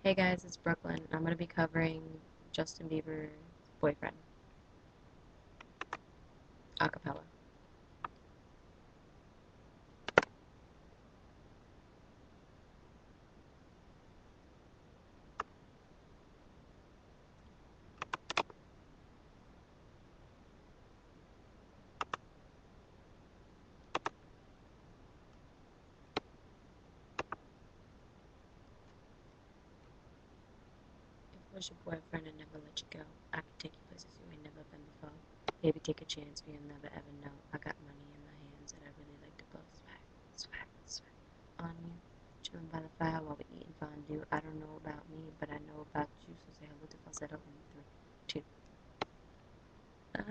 Hey guys, it's Brooklyn. I'm going to be covering Justin Bieber's Boyfriend, a cappella. If I was your boyfriend and never let you go, I could take you places you ain't never been before. Baby, take a chance, we'll never ever know. I got money in my hands that I really like to blow. Swag, swag, swag on you. Chilling by the fire while we're eating fondue. I don't know about me, but I know about you, so say hello to falsetto in 3, 2.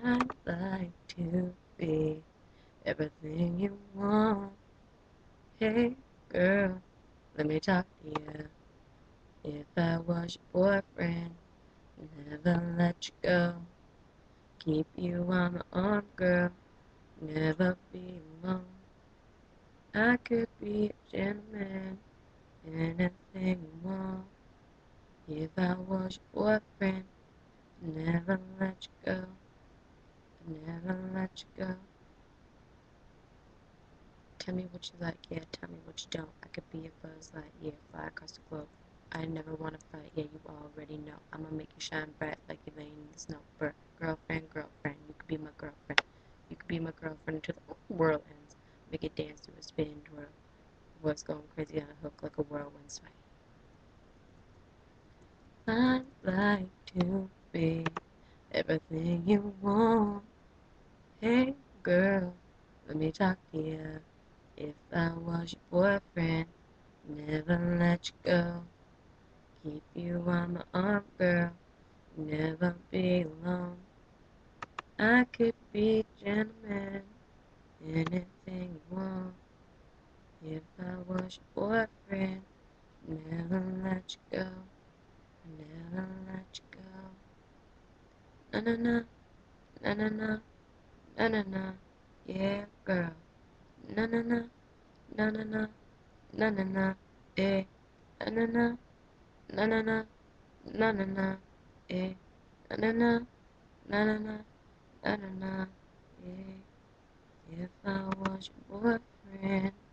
I'd like to be everything you want. Hey, girl, let me talk to you. If I was your boyfriend, never let you go. Keep you on my arm, girl, never be alone. I could be a gentleman, anything you want. If I was your boyfriend, never let you go, never let you go. Tell me what you like, yeah, tell me what you don't. I could be a buzz light, yeah, fly across the globe. I never wanna fight, yeah, you already know. I'ma make you shine bright like you're laying in the snow. Girlfriend, girlfriend, you could be my girlfriend. You could be my girlfriend until the world ends. Make it dance to a spin twirl. Voice going crazy on a hook like a whirlwind sway. I'd like to be everything you want. Hey, girl, let me talk to you. If I was your boyfriend, never let you go. Keep you on my arm, girl, never be alone. I could be a gentleman, anything you want. If I was your boyfriend, never let you go, never let you go. Na na na, na na na, na na na, yeah, girl. Na na na, na na na, na na na, eh. Na na na, na na na, na na na, eh. Na na na, na na na, na na na, eh. If I was your boyfriend.